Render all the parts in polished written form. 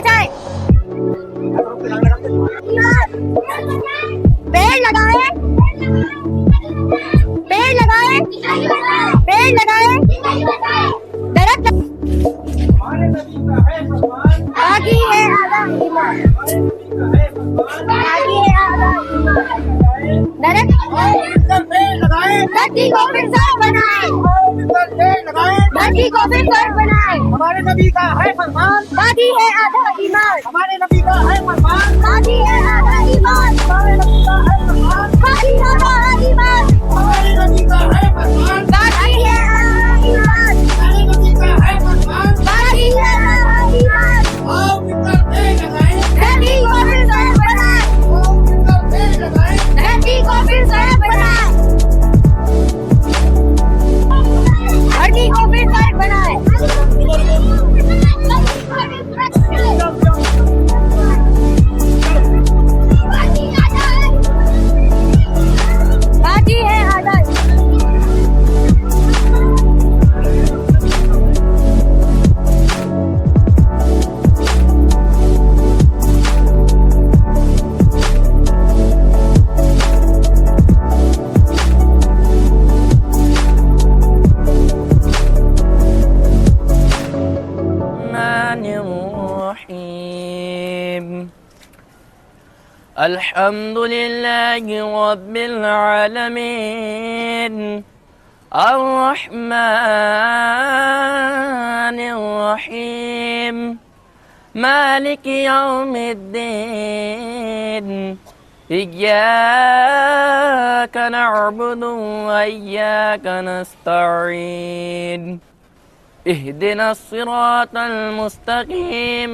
बचाए। पेड़ लगाए, पेड़ लगाए, पेड़ लगाए, दरख्त बाकी है आधा ईमान, बाकी है आधा ईमान। दरख्त धरती को फिर से बनाए, धरती को फिर से बनाए। हमारे नबी का है फरमान, बाकी है आधा ईमान, हमारे नबी का है फरमान, बाकी है आधा ईमान, हमारे नबी का है फरमान, बाकी है आधा ईमान, हमारे नबी का है फरमान, बाकी है आधा ईमान, हमारे नबी का है फरमान। बाकी है आधा ईमान। आओ मिलकर पेड़ लगाएं, धरती को फिर से बनाए, आओ मिलकर पेड़ लगाएं, धरती को फिर से बनाए, धरती को फिर से बनाए। बाकी है आधा अल्हम्दुलिल्लाहि रब्बिल आलमीन अर्रहमानिर रहीम मालिकि यौमिद्दीन इय्याका नअबुदु व इय्याका नस्तईन इहदिनस सिरातल मुस्तकीम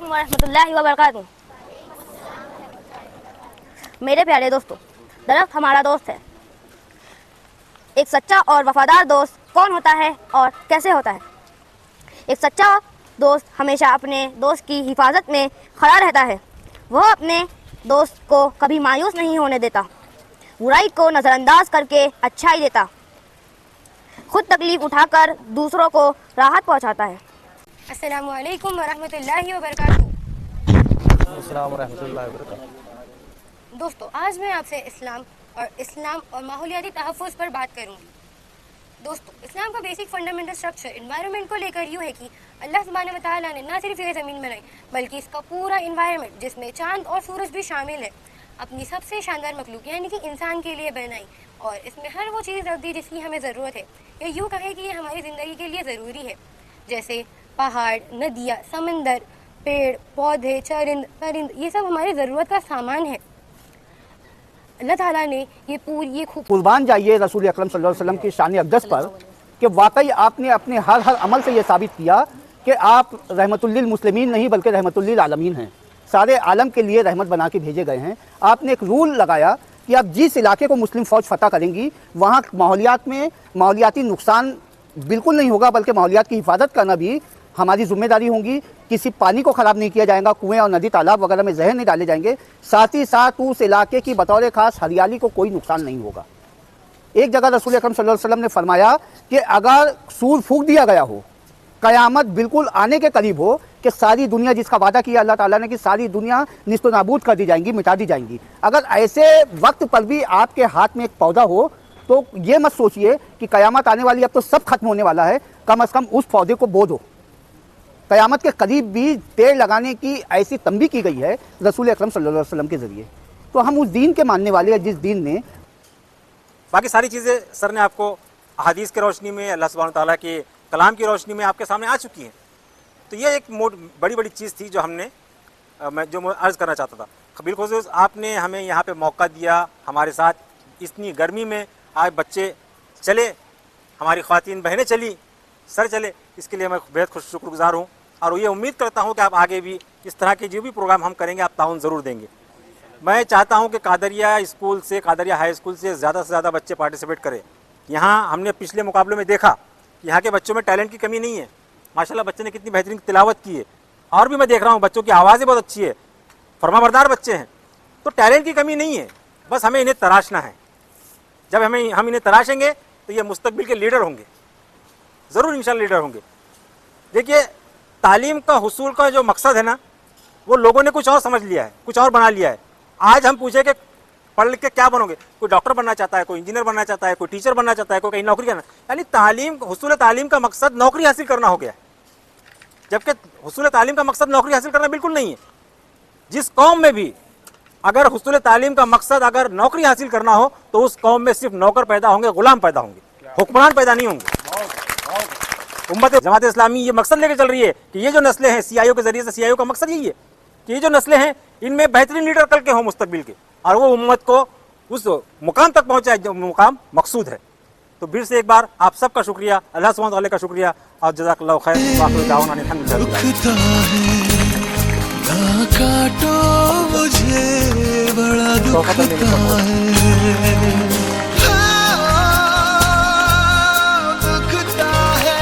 वरहमतुल्लाहि वबरकातुहू। मेरे प्यारे दोस्तों, दरख्त हमारा दोस्त है। एक सच्चा और वफादार दोस्त कौन होता है और कैसे होता है? एक सच्चा दोस्त हमेशा अपने दोस्त की हिफाजत में खड़ा रहता है। वह अपने दोस्त को कभी मायूस नहीं होने देता, बुराई को नज़रअंदाज करके अच्छाई देता, खुद तकलीफ उठाकर दूसरों को राहत पहुंचाता है। अस्सलामु अलैकुम वरहमतुल्लाहि वबरकातुहू। अस्सलाम वरहमतुल्लाहि वबरकातुहू। दोस्तों, आज मैं आपसे इस्लाम और माहौलियाती तहफ़्फ़ुज़ पर बात करूँगी। दोस्तों, इस्लाम का बेसिक फंडामेंटल स्ट्रक्चर इन्वायरमेंट को लेकर यूँ है कि अल्लाह सुब्हानहू व तआला ने ना सिर्फ ये ज़मीन बनाई बल्कि इसका पूरा इन्वायरमेंट, जिसमें चांद और सूरज भी शामिल है, अपनी सबसे शानदार मखलूक यानी कि इंसान के लिए बनाई और इसमें हर वो चीज़ रख दी जिसकी हमें ज़रूरत है, या यूँ कहें कि ये हमारी ज़िंदगी के लिए ज़रूरी है, जैसे पहाड़, नदियाँ, समंदर, पेड़ पौधे, चरिंद परिंद, ये सब हमारी ज़रूरत का सामान है। अल्लाह ताला ने ये कुर्बान जाइए रसूल अकरम सल्लल्लाहु अलैहि वसल्लम की शान अक़दस पर कि वाकई आपने अपने हर अमल से ये साबित किया कि आप रहमतुल लिल मुस्लिमीन नहीं बल्कि रहमतुल लिल आलमीन हैं। सारे आलम के लिए रहमत बना के भेजे गए हैं। आपने एक रूल लगाया कि आप जिस इलाके को मुस्लिम फ़ौज फतह करेंगी वहाँ माहौलियात में माहौलियाती नुकसान बिल्कुल नहीं होगा, बल्कि माहौलियात की हिफाजत करना भी हमारी जिम्मेदारी होगी। किसी पानी को ख़राब नहीं किया जाएगा, कुएं और नदी तालाब वगैरह में जहर नहीं डाले जाएंगे। साथ ही साथ उस इलाके की बतौर ख़ास हरियाली को कोई नुकसान नहीं होगा। एक जगह रसूल अकरम सल्लल्लाहु अलैहि वसल्लम ने फरमाया कि अगर सूर फूंक दिया गया हो, क़यामत बिल्कुल आने के करीब हो कि सारी दुनिया, जिसका वादा किया अल्लाह ताला ने कि सारी दुनिया निस्तो नाबूद कर दी जाएंगी, मिटा दी जाएंगी, अगर ऐसे वक्त पर भी आपके हाथ में एक पौधा हो तो ये मत सोचिए कि क़यामत आने वाली, अब तो सब खत्म होने वाला है, कम से कम उस पौधे को बो दो। क़यामत के करीब भी पेड़ लगाने की ऐसी तंबीह की गई है रसूल अकरम सल्लल्लाहु अलैहि वसल्लम के ज़रिए। तो हम उस दीन के मानने वाले हैं जिस दीन ने बाकी सारी चीज़ें सर ने आपको हदीस की रोशनी में, अल्लाह सुब्हानहू तआला के कलाम की रोशनी में आपके सामने आ चुकी हैं। तो ये एक बड़ी चीज़ थी जो मैं अर्ज़ करना चाहता था। बिलखुसूस आपने हमें यहाँ पे मौका दिया, हमारे साथ इतनी गर्मी में आज बच्चे चले, हमारी ख़वातीन बहनें चली, सर चले, इसके लिए मैं बेहद शुक्रगुज़ार हूँ और ये उम्मीद करता हूँ कि आप आगे भी इस तरह के जो भी प्रोग्राम हम करेंगे आप ताउन ज़रूर देंगे। मैं चाहता हूँ कि कादरिया स्कूल से, कादरिया हाई स्कूल से ज़्यादा बच्चे पार्टिसिपेट करें। यहाँ हमने पिछले मुकाबले में देखा यहाँ के बच्चों में टैलेंट की कमी नहीं है। माशाल्लाह बच्चे ने कितनी बेहतरीन तिलावत की है, और भी मैं देख रहा हूँ बच्चों की आवाज़ें बहुत अच्छी है, फरमाबरदार बच्चे हैं। तो टैलेंट की कमी नहीं है, बस हमें इन्हें तराशना है। जब हम इन्हें तराशेंगे तो ये मुस्तकबिल के लीडर होंगे, ज़रूर इंशाल्लाह लीडर होंगे। देखिए, तालीम का हुसूल का जो मकसद है ना, वो लोगों ने कुछ और समझ लिया है, कुछ और बना लिया है। आज हम पूछे कि पढ़ लिख के क्या बनोगे, कोई डॉक्टर बनना चाहता है, कोई इंजीनियर बनना चाहता है, कोई टीचर बनना चाहता है, कोई कहीं नौकरी करना, यानी तालीम, हुसूल तालीम का मकसद नौकरी हासिल करना हो गया है। जबकि हुसूल तालीम का मकसद नौकरी हासिल करना बिल्कुल नहीं है। जिस कौम में भी अगर हुसूल तालीम का मकसद अगर नौकरी हासिल करना हो तो उस कौम में सिर्फ नौकर पैदा होंगे, गुलाम पैदा होंगे, हुक्मरान पैदा नहीं होंगे। उम्मत जमात इस्लामी ये मकसद लेकर चल रही है कि ये जो नस्लें हैं, सीआईओ के जरिए से, सीआईओ का मकसद यही है कि ये जो नस्लें हैं इनमें बेहतरीन लीडर कल के हों मुस्तकबिल के, और वो उम्मत को उस मुकाम तक पहुंचाए जो मुकाम मकसूद है। तो फिर से एक बार आप सबका शुक्रिया, अल्लाह सुब्हानहू व तआला का शुक्रिया, और जज़ाकल्लाहु खैर। वाखिर दावाना अल्हम्दुलिल्लाह। ना काटो मुझे बड़ा दुखता है, दुखता है,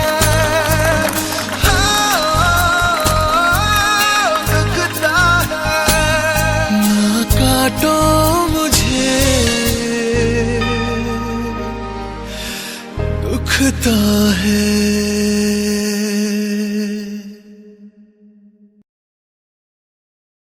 दुखता है। ना काटो मुझे दुखता है।